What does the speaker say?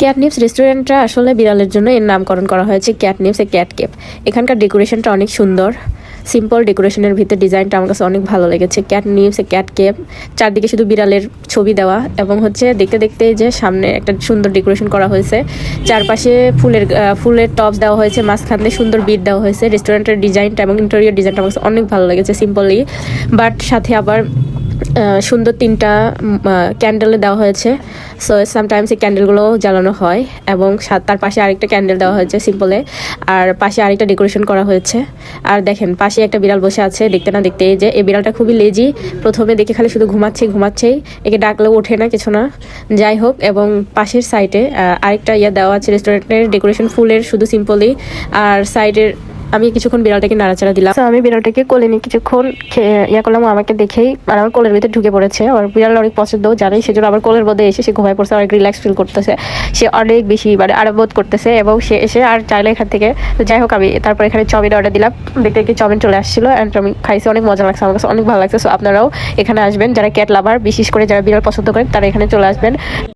ক্যাটনিপস রেস্টুরেন্টটা আসলে বিড়ালের জন্য এর নামকরণ করা হয়েছে ক্যাটনিপস এ ক্যাট কেপ। এখানকার ডেকোরেশনটা অনেক সুন্দর, সিম্পল ডেকোরেশনের ভিতরে ডিজাইনটা আমার কাছে অনেক ভালো লেগেছে। ক্যাটনিপস এ ক্যাট কেপ, চারদিকে শুধু বিড়ালের ছবি দেওয়া এবং হচ্ছে দেখতে দেখতে যে সামনে একটা সুন্দর ডেকোরেশন করা হয়েছে, চারপাশে ফুলের টপস দেওয়া হয়েছে, মাঝখানে সুন্দর বিট দেওয়া হয়েছে। রেস্টুরেন্টের ডিজাইনটা এবং ইন্টেরিয়র ডিজাইনটা আমার কাছে অনেক ভালো লেগেছে সিম্পলি, বাট সাথে আবার সুন্দর 3টা ক্যান্ডেলে দেওয়া হয়েছে। সো সামটাইমস এই ক্যান্ডেলগুলো জ্বালানো হয় এবং তার পাশে আরেকটা ক্যান্ডেল দেওয়া হয়েছে সিম্পলে, আর পাশে আরেকটা ডেকোরেশন করা হয়েছে। আর দেখেন পাশে একটা বিড়াল বসে আছে, দেখতে না দেখতে যে এই বিড়ালটা খুবই লেজি। প্রথমে দেখে খালি শুধু ঘুমাচ্ছেই, একে ডাকলেও ওঠে না কিছু না, যাই হোক। এবং পাশের সাইডে আরেকটা দেওয়া আছে রেস্টুরেন্টের ডেকোরেশন ফুলের, শুধু সিম্পলি। আর সাইডের আমি কিছুক্ষণ বিড়ালটাকে নাড়াচাড়া দিলাম। আমি বিড়ালটাকে কোলে নিয়ে কিছুক্ষণ করলাম, আমাকে দেখেই আর আমার কোলের ভিতরে ঢুকে পড়েছে। আর বিড়াল অনেক পছন্দ জানি, সেজন্য আমার কোলের মধ্যে এসে সে ঘুমায় পড়ছে, অনেক রিল্যাক্স ফিল করতেছে, সে অনেক বেশি আরাম বোধ করতেছে এবং সে এসে আর চাইলে এখান থেকে। যাই হোক, আমি তারপর এখানে চাউমিন অর্ডার দিলাম, দেখতে দেখতে চাউমিন চলে আসছিল অ্যান্ড আমি খাইছি, অনেক মজা লাগছে, আমার কাছে অনেক ভালো লাগছে। সো আপনারাও এখানে আসবেন, যারা ক্যাট লাভার, বিশেষ করে যারা বিড়াল পছন্দ করেন তারা এখানে চলে আসবেন।